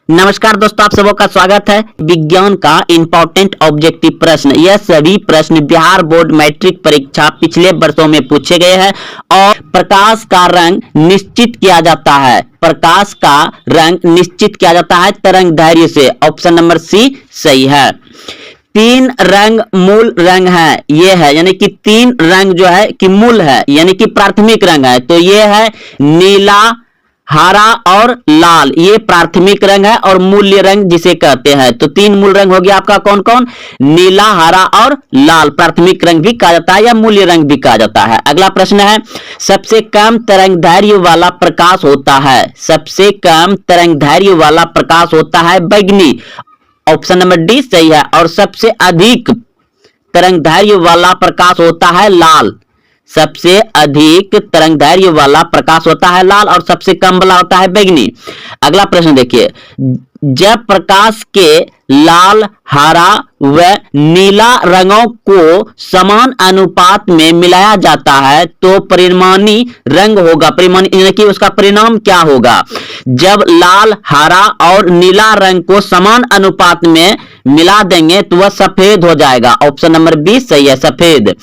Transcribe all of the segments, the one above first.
नमस्कार दोस्तों, आप सबों का स्वागत है। विज्ञान का इंपॉर्टेंट ऑब्जेक्टिव प्रश्न, यह सभी प्रश्न बिहार बोर्ड मैट्रिक परीक्षा पिछले वर्षों में पूछे गए हैं और प्रकाश का रंग निश्चित किया जाता है। प्रकाश का रंग निश्चित किया जाता है तरंग दैर्घ्य से। ऑप्शन नंबर सी सही है। तीन रंग मूल रंग है, ये है यानी कि तीन रंग जो है कि मूल है यानी कि प्राथमिक रंग है। तो ये है नीला, हरा और लाल, ये प्राथमिक रंग है और मूल्य रंग जिसे कहते हैं। तो तीन मूल रंग हो गया आपका कौन कौन? नीला, हरा और लाल। प्राथमिक रंग भी कहा जाता है या मूल्य रंग भी कहा जाता है। अगला प्रश्न है, सबसे कम तरंगदैर्घ्य वाला प्रकाश होता है। सबसे कम तरंगदैर्घ्य वाला प्रकाश होता है बैगनी। ऑप्शन नंबर डी सही है। और सबसे अधिक तरंगदैर्घ्य वाला प्रकाश होता है लाल। सबसे अधिक तरंगदैर्घ्य वाला प्रकाश होता है लाल और सबसे कम वाला होता है बैगनी। अगला प्रश्न देखिए, जब प्रकाश के लाल, हरा व नीला रंगों को समान अनुपात में मिलाया जाता है तो परिणामी रंग होगा। परिणामी यानी कि उसका परिणाम क्या होगा? जब लाल, हरा और नीला रंग को समान अनुपात में मिला देंगे तो वह सफेद हो जाएगा। ऑप्शन नंबर बी सही है, सफेद।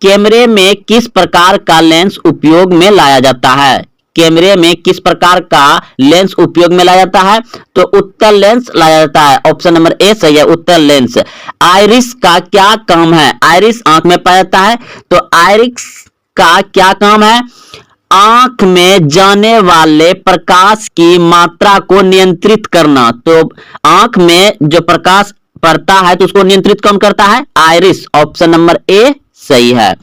कैमरे में किस प्रकार का लेंस उपयोग में लाया जाता है? कैमरे में किस प्रकार का लेंस उपयोग में लाया जाता है? तो उत्तल लेंस लाया जाता है। ऑप्शन नंबर ए सही है, उत्तल लेंस। आइरिस का क्या काम है? आइरिस आंख में पाया जाता है, तो आइरिस का क्या काम है? आंख में जाने वाले प्रकाश की मात्रा को नियंत्रित करना। तो आंख में जो प्रकाश पड़ता है तो उसको नियंत्रित कौन करता है? आइरिस। ऑप्शन नंबर ए सही है।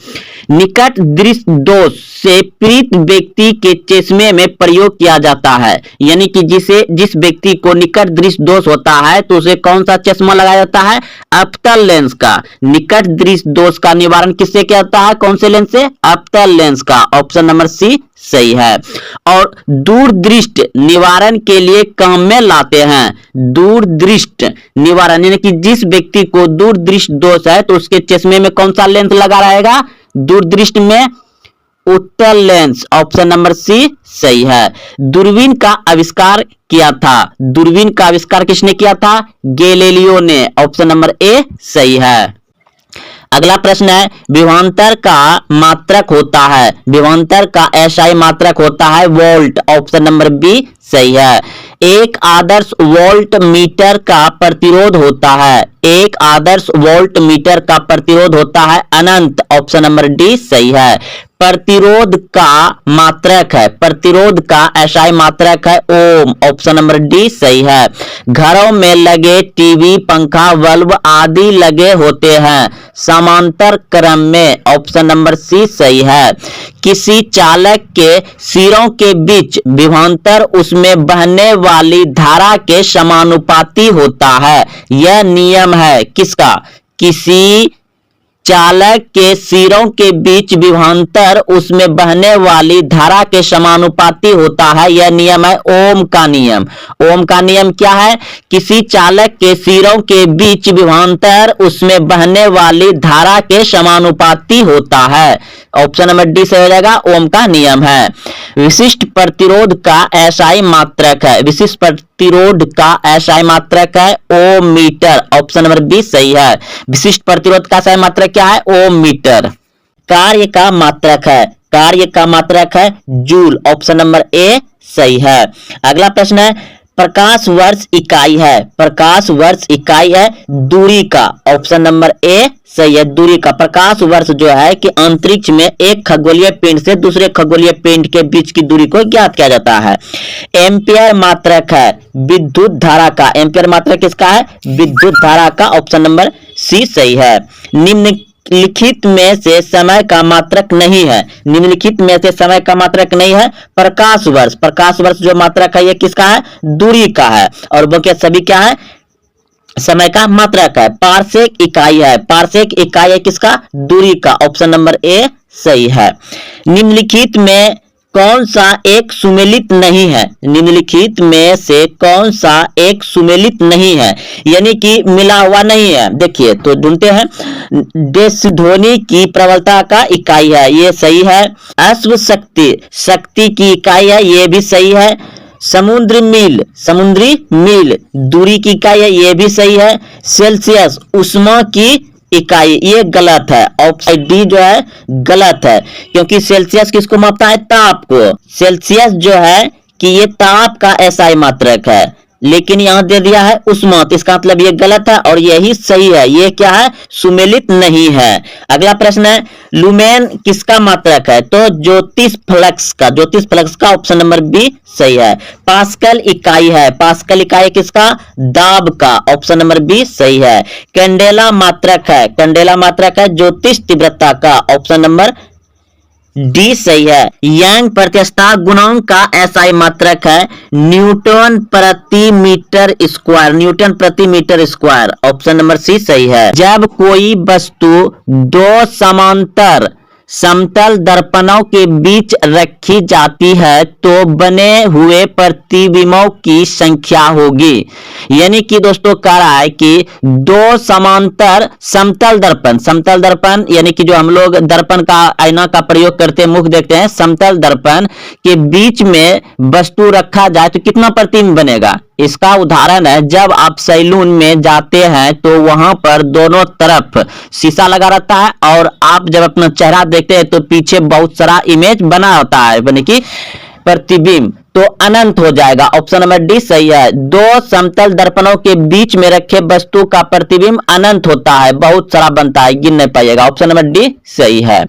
निकट दृष्टि दोष से पीड़ित व्यक्ति के चश्मे में प्रयोग किया जाता है, यानी कि जिस व्यक्ति को निकट दृष्टि दोष होता है तो उसे कौन सा चश्मा लगाया जाता है? अवतल लेंस का। निकट दृष्टि दोष का निवारण किससे किया जाता है? कौन से लेंस से? अवतल लेंस का। ऑप्शन नंबर सी सही है। और दूरदृष्टि निवारण के लिए काम में लाते हैं। दूरदृष्टि निवारण यानी कि जिस व्यक्ति को दूरदृष्टि दोष है तो उसके चश्मे में कौन सा लेंस लगा रहेगा? दूरदृष्टि में उत्तल लेंस। ऑप्शन नंबर सी सही है। दूरबीन का आविष्कार किया था। दूरबीन का आविष्कार किसने किया था? गैलीलियो ने। ऑप्शन नंबर ए सही है। अगला प्रश्न है, विभवांतर का मात्रक होता है। विभवांतर का एसआई मात्रक होता है वोल्ट। ऑप्शन नंबर बी सही है। एक आदर्श वोल्ट मीटर का प्रतिरोध होता है। एक आदर्श वोल्ट मीटर का प्रतिरोध होता है अनंत। ऑप्शन नंबर डी सही है। प्रतिरोध का मात्रक है, प्रतिरोध का एसआई मात्रक है ओम। ऑप्शन नंबर डी सही है। घरों में लगे टीवी, पंखा, बल्ब आदि लगे होते हैं समांतर क्रम में। ऑप्शन नंबर सी सही है। किसी चालक के सिरों के बीच विभवांतर उसमें बहने वाली धारा के समानुपाती होता है। यह नियम है किसका? किसी चालक के सिरों के बीच विभवांतर उसमें बहने वाली धारा के समानुपाती होता है। यह नियम है ओम का नियम। ओम का नियम क्या है? किसी चालक के सिरों के बीच विभवांतर उसमें बहने वाली धारा के समानुपाती होता है। ऑप्शन नंबर डी से हो जाएगा, ओम का नियम है। विशिष्ट प्रतिरोध का एसआई मात्रक है। विशिष्ट प्रतिरोध का एसआई मात्रक है ओम मीटर। ऑप्शन नंबर बी सही है। विशिष्ट प्रतिरोध का एसआई मात्रक क्या है? ओम मीटर। कार्य का मात्रक है। कार्य का मात्रक है जूल। ऑप्शन नंबर ए सही है। अगला प्रश्न है, प्रकाश वर्ष इकाई है। प्रकाश वर्ष इकाई है दूरी का। ऑप्शन नंबर ए सही है, दूरी का। प्रकाश वर्ष जो है कि अंतरिक्ष में एक खगोलीय पिंड से दूसरे खगोलीय पिंड के बीच की दूरी को ज्ञात किया जाता है। एम्पियर मात्रक है विद्युत धारा का। एम्पियर मात्रक किसका है? विद्युत धारा का। ऑप्शन नंबर सी सही है। निम्नलिखित में से समय का मात्रक नहीं है। निम्नलिखित में से समय का मात्रक नहीं है प्रकाश वर्ष। प्रकाश वर्ष जो मात्रक है ये किसका है? दूरी का है। और वो क्या सभी क्या है? समय का मात्रक है। पारसेक इकाई है। पारसेक इकाई है किसका? दूरी का। ऑप्शन नंबर ए सही है। निम्नलिखित में कौन सा एक सुमेलित नहीं है? निम्नलिखित में से कौन सा एक सुमेलित नहीं है यानी कि मिला हुआ नहीं है? देखिए तो ढूंढते हैं। ध्वनि की प्रबलता का इकाई है, ये सही है। अश्व शक्ति, शक्ति की इकाई है, ये भी सही है। समुद्री मील दूरी की इकाई है, ये भी सही है। सेल्सियस ऊष्मा की इकाई, ये गलत है। ऑप्शन डी जो है गलत है, क्योंकि सेल्सियस किसको मापता है? ताप को। सेल्सियस जो है कि ये ताप का एसआई मात्रक है, लेकिन यहां दे दिया है उष्मा, तो इसका मतलब ये गलत है और यही सही है। ये क्या है? सुमेलित नहीं है। अगला प्रश्न है लुमेन किसका मात्रक है? तो ज्योतिष फ्लक्स का ऑप्शन नंबर बी सही है। पास्कल इकाई है, पास्कल इकाई किसका? दाब का, ऑप्शन नंबर बी सही है। कैंडेला मात्रक है ज्योतिष तीव्रता का, ऑप्शन नंबर डी सही है। यंग प्रत्यक्षता गुणांक का एसआई मात्रक है न्यूटन प्रति meter square, option number C सही है। जब कोई वस्तु दो समांतर समतल दर्पणों के बीच रखी जाती है तो बने हुए प्रतिबिंबों की संख्या होगी। यानी कि दोस्तों कह रहा है कि दो समांतर समतल दर्पण यानी कि जो हम लोग दर्पण का आईना का प्रयोग करते हैं, मुख देखते हैं, समतल दर्पण के बीच में वस्तु रखा जाए तो कितना प्रतिबिंब बनेगा? इसका उदाहरण है जब आप सैलून में जाते हैं तो वहां पर दोनों तरफ शीशा लगा रहता है और आप जब अपना चेहरा देखते हैं तो पीछे बहुत सारा इमेज बना होता है, यानी कि प्रतिबिंब, तो अनंत हो जाएगा। ऑप्शन नंबर डी सही है। दो समतल दर्पणों के बीच में रखे वस्तु का प्रतिबिंब अनंत होता है, बहुत सारा बनता है, गिन नहीं पाइएगा। ऑप्शन नंबर डी सही है।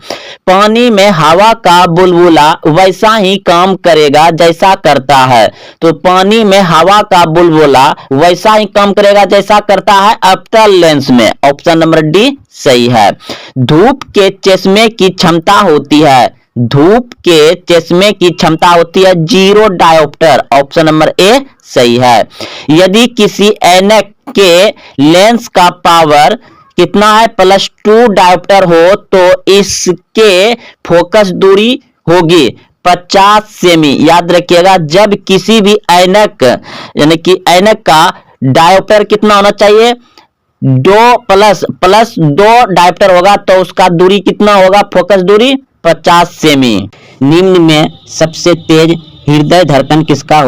पानी में हवा का बुलबुला वैसा ही काम करेगा जैसा करता है, तो पानी में हवा का बुलबुला वैसा ही काम करेगा जैसा करता है अवतल लेंस में, ऑप्शन नंबर डी सही है। धूप के चश्मे की क्षमता होती है 0 डायोप्टर, ऑप्शन नंबर ए सही है। यदि किसी ऐनक के लेंस का पावर कितना है? +2 डायोप्टर हो तो इसके फोकस दूरी होगी 50 सेमी। याद रखिएगा, जब किसी भी ऐनक यानी कि ऐनक का डायोप्टर कितना होना चाहिए? 2 प्लस 2 डायोप्टर होगा तो उसका दूरी कितना होगा? फोकस दूरी 50 सेमी। निम्न में सबसे तेज हृदय धड़कन किसका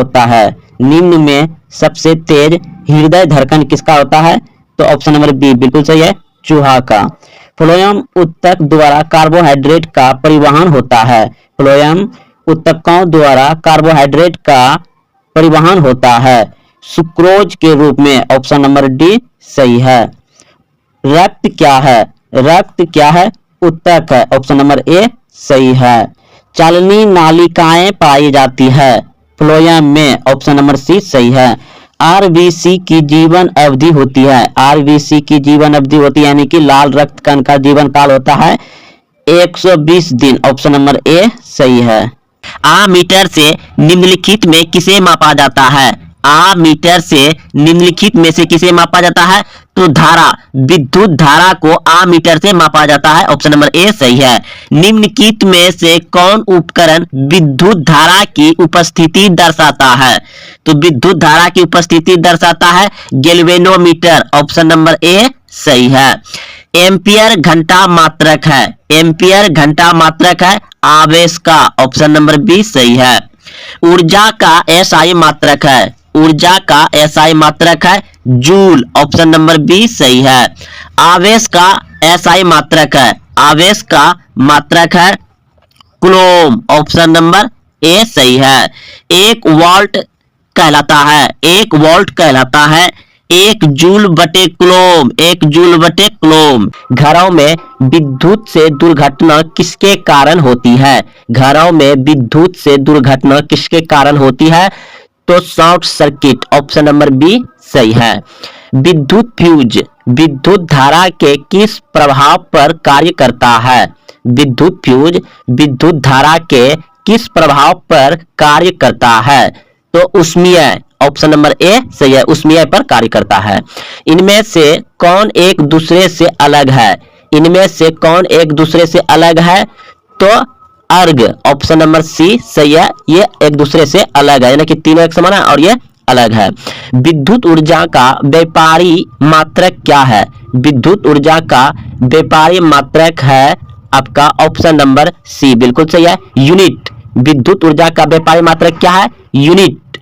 होता है? तो ऑप्शन नंबर बी बिल्कुल सही है, चूहा का। फ्लोएम ऊतक द्वारा कार्बोहाइड्रेट का परिवहन होता है सुक्रोज के रूप में, ऑप्शन नंबर डी सही है। रक्त क्या है? ऊतक है, ऑप्शन नंबर ए सही है। चालनी नालिकाएं पाई जाती है फ्लोएम में, ऑप्शन नंबर सी सही है। आरबीसी की जीवन अवधि होती है, यानी कि लाल रक्त कण का जीवन काल होता है 120 दिन, ऑप्शन नंबर ए सही है। आमीटर से निम्नलिखित में किसे मापा जाता है? तो विद्युत धारा को आमीटर से मापा जाता है, ऑप्शन नंबर ए सही है। निम्नलिखित में से कौन उपकरण विद्युत धारा की उपस्थिति दर्शाता है? तो विद्युत धारा की उपस्थिति दर्शाता है गैल्वेनोमीटर, ऑप्शन नंबर ए सही है। एम्पियर घंटा मात्रक है आवेश का, ऑप्शन नंबर बी सही है। ऊर्जा का एसआई मात्रक है जूल, ऑप्शन नंबर बी सही है। आवेश का एसआई मात्रक है कूलम, ऑप्शन नंबर ए सही है। 1 वोल्ट कहलाता है 1 जूल बटे कूलम। घरों में विद्युत से दुर्घटना किसके कारण होती है? तो short circuit, option number B सही है। विद्युत फ्यूज विद्युत धारा के किस प्रभाव पर कार्य करता है? विद्युत धारा के किस प्रभाव पर कार्य करता है? तो ऊष्मीय, ऑप्शन नंबर ए सही है, ऊष्मीय पर कार्य करता है। इनमें से कौन एक दूसरे से अलग है? तो अर्ग, ऑप्शन नंबर सी सही है, ये एक दूसरे से अलग है, यानी कि तीनों एक समान है और ये अलग है। विद्युत ऊर्जा का व्यापारी मात्रक क्या है? है आपका ऑप्शन नंबर सी बिल्कुल सही है, यूनिट। विद्युत ऊर्जा का व्यापारी मात्रक क्या है? यूनिट।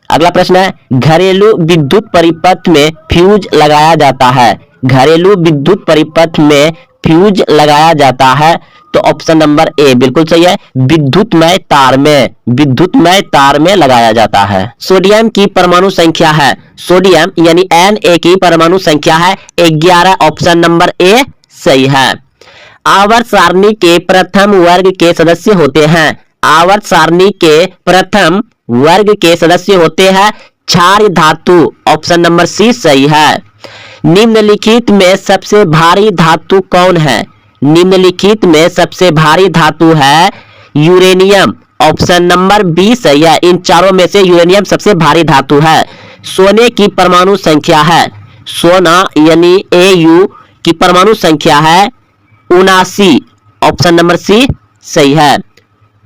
अगला प्रश्न है, घरेलू विद्युत परिपथ में फ्यूज लगाया जाता है। घरेलू विद्युत परिपथ में फ्यूज लगाया जाता है, तो ऑप्शन नंबर ए बिल्कुल सही है, विद्युतमय तार में, विद्युतमय तार में लगाया जाता है। सोडियम की परमाणु संख्या है, सोडियम यानी Na की परमाणु संख्या है 11, ऑप्शन नंबर ए सही है। आवर्त सारणी के प्रथम वर्ग के सदस्य होते हैं, आवर्त सारणी के प्रथम वर्ग के सदस्य होते हैं क्षार धातु, ऑप्शन नंबर सी सही है। निम्नलिखित में सबसे भारी धातु कौन है? निम्नलिखित में सबसे भारी धातु है यूरेनियम, ऑप्शन नंबर बी सही है। इन चारों में से यूरेनियम सबसे भारी धातु है। सोने की परमाणु संख्या है, सोना यानी Au की परमाणु संख्या है 79, ऑप्शन नंबर सी सही है।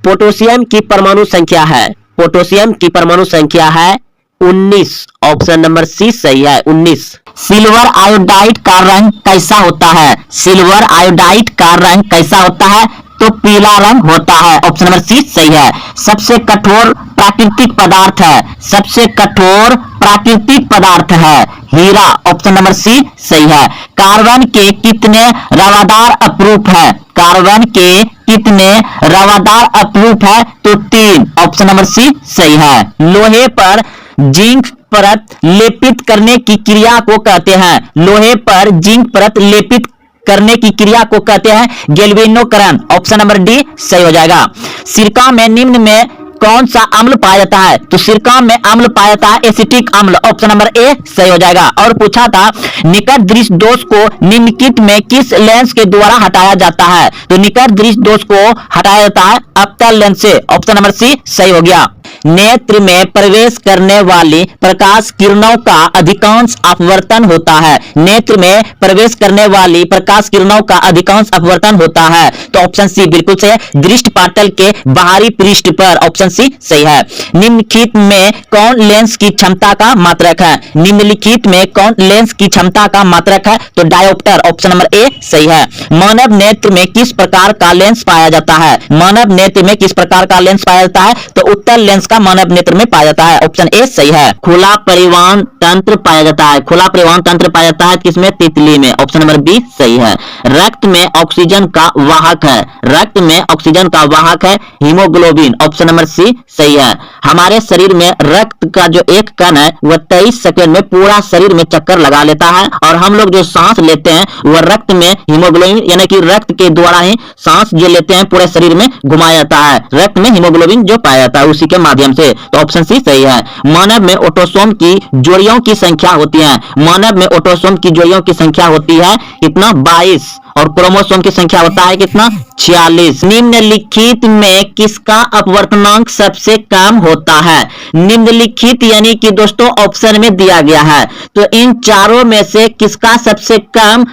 पोटेशियम की परमाणु संख्या है, पोटेशियम की परमाणु संख्या है 19, ऑप्शन नंबर सी सही है 19। सिल्वर आयोडाइड का रंग कैसा होता है? सिल्वर आयोडाइड का रंग कैसा होता है? तो पीला रंग होता है, ऑप्शन नंबर सी सही है। सबसे कठोर प्राकृतिक पदार्थ है, सबसे कठोर प्राकृतिक पदार्थ है हीरा, ऑप्शन नंबर सी सही है। कार्बन के कितने रवादार अपरूप है? कार्बन के कितने रवादार अपरूप है? तो 3, ऑप्शन नंबर सी सही है। लोहे पर जिंक परत लेपित करने की क्रिया को कहते हैं, लोहे पर जिंक परत लेपित करने की क्रिया को कहते हैं गैल्वेनोकरण, ऑप्शन नंबर डी सही हो जाएगा। सिरका में निम्न में कौन सा अम्ल पाया जाता है? तो सिरका में अम्ल पाया जाता है एसिटिक अम्ल, ऑप्शन नंबर ए सही हो जाएगा। और पूछा था निकट दृष्टि दोष को निम्नलिखित में किस लेंस के द्वारा हटाया जाता है? तो निकट दृष्टि दोष को हटाया जाता है अवतल लेंस से, ऑप्शन नंबर सी सही हो गया। नेत्र में प्रवेश करने वाली प्रकाश किरणों का अधिकांश अपवर्तन होता है, नेत्र में प्रवेश करने वाली प्रकाश किरणों का अधिकांश अपवर्तन होता है, तो ऑप्शन सी बिल्कुल सही है, दृष्टिपाटल के बाहरी पृष्ठ पर, ऑप्शन सी सही है। निम्नलिखित में कौन लेंस की क्षमता का मात्रक है? निम्नलिखित में कौन लेंस की क्षमता का मात्रक है? तो डायोप्टर, ऑप्शन नंबर ए सही है। मानव नेत्र में किस प्रकार का लेंस पाया जाता है? मानव नेत्र में किस प्रकार का लेंस पाया जाता है? तो उत्तल लेंस का मानव नेत्र में पाया जाता है, ऑप्शन ए सही है। खुला परिवहन तंत्र पाया जाता है, खुला परिवहन तंत्र पाया जाता है किसमें? तितली में, ऑप्शन नंबर बी सही है। रक्त में ऑक्सीजन का वाहक है, रक्त में ऑक्सीजन का वाहक है हीमोग्लोबिन, ऑप्शन नंबर सी सही है। हमारे शरीर में रक्त का जो एक कण है वह 23 सेकंड में पूरा शरीर में चक्कर लगा लेता है, और हम लोग जो सांस लेते हैं वह रक्त में हीमोग्लोबिन यानी कि रक्त के द्वारा ही सांस जो लेते हैं पूरे शरीर में घुमाया जाता है, रक्त में हीमोग्लोबिन जो पाया जाता है उसी के माध्यम से, तो ऑप्शन सी सही है। मानव में ऑटोसोम की जोड़ियों की संख्या होती है, मानव में ऑटोसोम की जोड़ियों की संख्या होती है कितना? 22, और क्रोमोसोम की संख्या होता है कितना? 46। निम्नलिखित में किसका अपवर्तनांक सबसे कम होता है? निम्नलिखित यानी कि दोस्तों ऑप्शन में दिया गया है, तो इन चारों में से किसका सबसे कम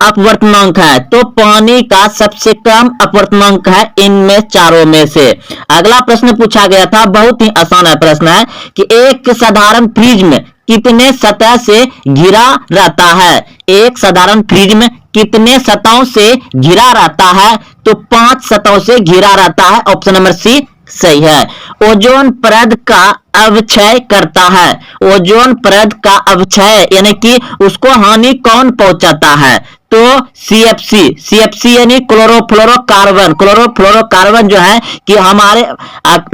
अपवर्तनांक है? तो पानी का सबसे कम अपवर्तनांक है इनमें चारों में से। अगला प्रश्न पूछा गया था, बहुत ही आसान है प्रश्न है कि एक साधारण प्रिज्म कितने सतह से घिरा रहता है? एक साधारण प्रिज्म कितने सतहों से घिरा रहता है? तो 5 सतहों से घिरा रहता है, ऑप्शन नंबर सी सही है। ओजोन परत का अवक्षय करता है, ओजोन परत का अवक्षय यानी कि उसको हानि कौन पहुंचाता है? तो CFC, CFC यानी क्लोरोफ्लोरोकार्बन, क्लोरोफ्लोरोकार्बन जो है कि हमारे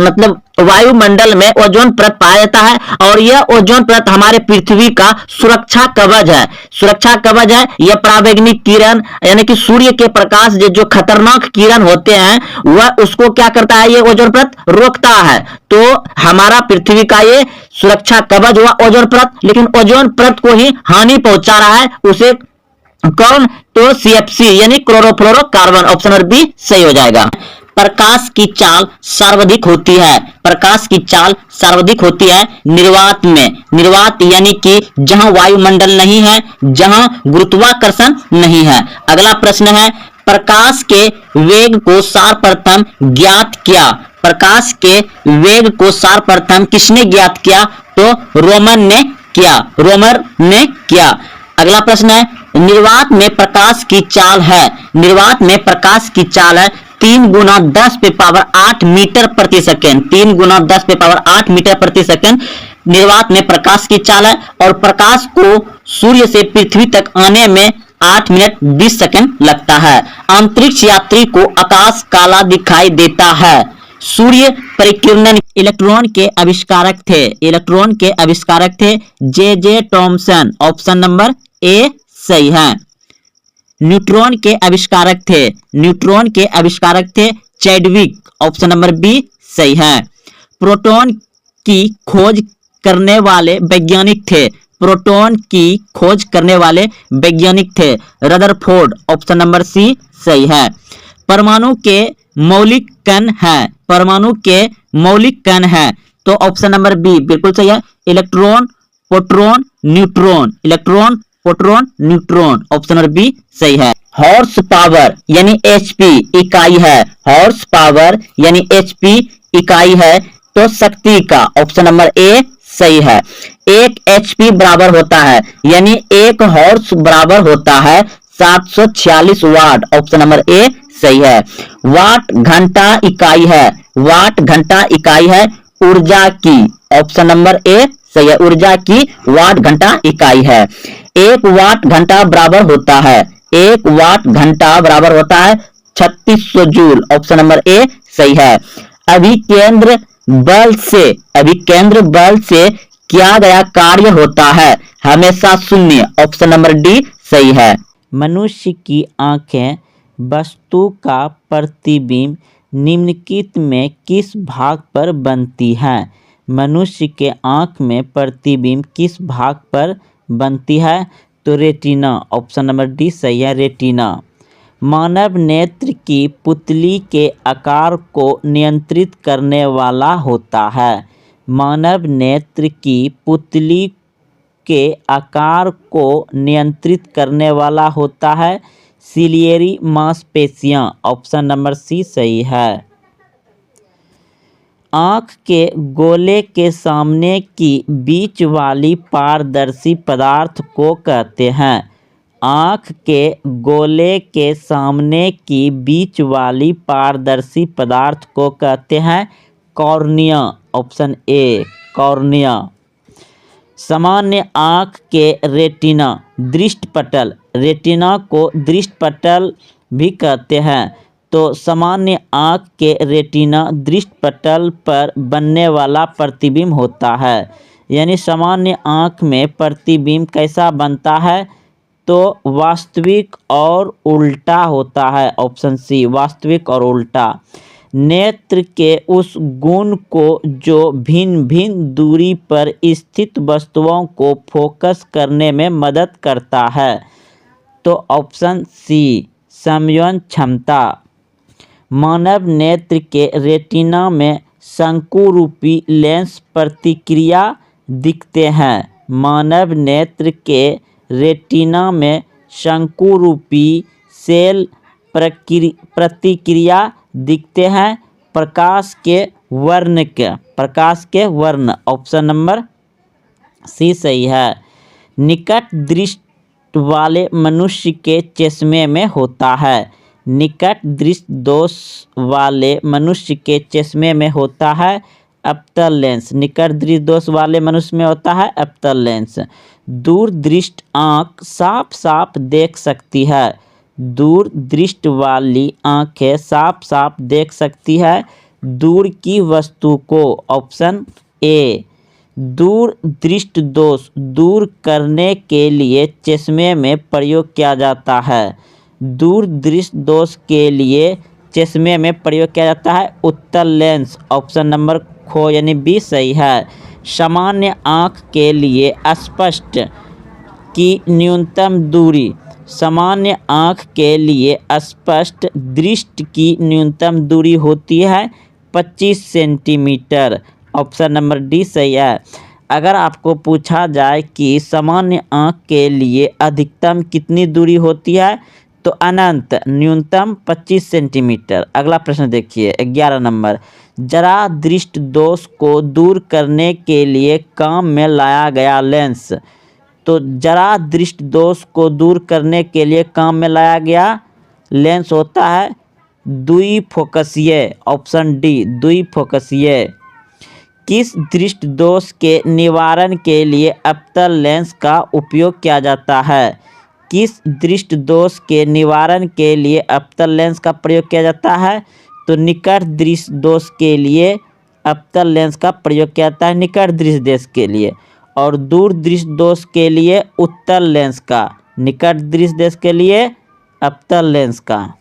मतलब वायुमंडल में ओजोन परत पाया जाता है, और यह ओजोन परत हमारे पृथ्वी का सुरक्षा कवच है, सुरक्षा कवच है। यह पराबैंगनी किरण यानी कि सूर्य के प्रकाश जो खतरनाक किरण होते हैं वह उसको क्या करता है? ये ओजोन परत रोकता है, तो हमारा पृथ्वी का ये सुरक्षा कवच हुआ ओजोन परत, लेकिन ओजोन परत को ही हानि पहुंचा रहा है, उसे कौन? तो CFC यानी क्लोरोफ्लोरोकार्बन, ऑप्शन नंबर बी सही हो जाएगा। प्रकाश की चाल सर्वाधिक होती है, प्रकाश की चाल सर्वाधिक होती है निर्वात में, निर्वात यानी कि जहां वायुमंडल नहीं है, जहां गुरुत्वाकर्षण नहीं है। अगला प्रश्न है, प्रकाश के वेग को सर्वप्रथम ज्ञात किया? प्रकाश के वेग को सर्वप्रथम किसने ज्ञात किया? तो रोमन ने किया, रोमर ने किया। अगला प्रश्न है, निर्वात में प्रकाश की चाल है, निर्वात में प्रकाश की चाल है 3 × 10⁸ मीटर प्रति सेकंड, 3 × 10⁸ मीटर प्रति सेकंड निर्वात में प्रकाश की चाल है और प्रकाश को सूर्य से पृथ्वी तक आने में 8 मिनट 20 सेकंड लगता है। अंतरिक्ष यात्री को आकाश काला दिखाई देता है। सूर्य परिकिरण इलेक्ट्रॉन के आविष्कारक थे। इलेक्ट्रॉन के आविष्कारक थे जे टॉमसन। ऑप्शन नंबर ए सही है। न्यूट्रॉन के आविष्कारक थे। न्यूट्रॉन के आविष्कारक थे चैडविक। ऑप्शन नंबर बी सही है। प्रोटॉन की खोज करने वाले वैज्ञानिक थे। प्रोटॉन की खोज करने वाले वैज्ञानिक थे रदरफोर्ड। ऑप्शन नंबर सी सही है। परमाणु के मौलिक कण है। परमाणु के मौलिक कण है तो ऑप्शन नंबर बी बिल्कुल सही है। Electron, proton, neutron. Electron, proton, neutron. Option number B सही है। हॉर्स पावर यानी एचपी इकाई है। हॉर्स पावर यानी एचपी इकाई है तो शक्ति का। ऑप्शन नंबर ए सही है। 1 एचपी बराबर होता है यानी 1 हॉर्स बराबर होता है 746 वाट। ऑप्शन नंबर ए सही है। वाट घंटा इकाई है। वाट घंटा इकाई है ऊर्जा की। ऑप्शन नंबर ए सही है। ऊर्जा की वाट घंटा इकाई है। 1 वाट घंटा बराबर होता है 1 वाट घंटा बराबर होता है 3600 जूल। ऑप्शन नंबर ए सही है। अभिकेंद्र बल से किया गया कार्य होता है हमेशा शून्य। ऑप्शन नंबर डी सही है। मनुष्य की आंखें वस्तु का प्रतिबिंब निम्नलिखित में किस भाग पर बनती हैं? मनुष्य के आंख में प्रतिबिंब किस भाग पर बनती है? तो रेटिना। ऑप्शन नंबर डी सही है। रेटिना। मानव नेत्र की पुतली के आकार को नियंत्रित करने वाला होता है। मानव नेत्र की पुतली के आकार को नियंत्रित करने वाला होता है सिलियरी मांसपेशियां। ऑप्शन नंबर सी सही है। आँख के गोले के सामने की बीच वाली पारदर्शी पदार्थ को कहते हैं। आँख के गोले के सामने की बीच वाली पारदर्शी पदार्थ को कहते हैं कॉर्निया। Option A cornea. सामान्य आँख के रेटिना दृष्टिपटल। रेटिना को दृष्टिपटल भी कहते हैं तो सामान्य आँख के रेटिना दृष्टिपटल पर बनने वाला प्रतिबिंब होता है। यानी सामान्य आँख में प्रतिबिंब कैसा बनता है तो वास्तविक और उल्टा होता है। ऑप्शन सी वास्तविक और उल्टा। नेत्र के उस गुण को जो भिन्न भिन्न दूरी पर स्थित वस्तुओं को फोकस करने में मदद करता है तो ऑप्शन सी संयम क्षमता। मानव नेत्र के रेटिना में शंकुरूपी लेंस प्रतिक्रिया दिखते हैं। मानव नेत्र के रेटिना में शंकुरूपी सेल प्रतिक्रिया दिखते हैं प्रकाश के वर्ण। ऑप्शन नंबर सी सही है। निकट दृष्टि वाले मनुष्य के चश्मे में होता है। निकट दृष्टि दोष वाले मनुष्य के चश्मे में होता है अप्तल लेंस। निकट दृष्टि दोष वाले मनुष्य में होता है अप्तल लेंस। दूर दृष्टि आँख साफ साफ देख सकती है। दूर दृष्टि वाली आँखें साफ साफ देख सकती है दूर की वस्तु को। Option A. दूर दृष्टि दोष दूर करने के लिए चश्मे में प्रयोग किया जाता है। दूर दृष्टि दोष के लिए चश्मे में प्रयोग किया जाता है उत्तल लेंस। ऑप्शन नंबर खो यानी बी सही है। सामान्य आँख के लिए स्पष्ट की न्यूनतम दूरी। सामान्य आँख के लिए स्पष्ट दृष्टि की न्यूनतम दूरी होती है 25 सेंटीमीटर। ऑप्शन नंबर डी सही है। अगर आपको पूछा जाए कि सामान्य आँख के लिए अधिकतम कितनी दूरी होती है तो अनंत न्यूनतम 25 सेंटीमीटर। अगला प्रश्न देखिए 11 नंबर। जरा दृष्टि दोष को दूर करने के लिए काम में लाया गया लेंस। तो जरा दृष्टि दोष को दूर करने के लिए काम में लाया गया लेंस होता है द्विफोकसीय। Option D द्विफोकसीय। किस दृष्टि दोष के निवारण के लिए अवतल लेंस का उपयोग किया जाता है? किस दृष्टि दोष के निवारण के लिए अवतल लेंस का प्रयोग किया जाता है? तो निकट दृष्टि दोष के लिए अवतल लेंस का प्रयोग किया जाता है, निकट दृष्टि दोष के लिए। और दूर दृष्टि दोष के लिए उत्तल लेंस का, निकट दृष्टि दोष के लिए अवतल लेंस का।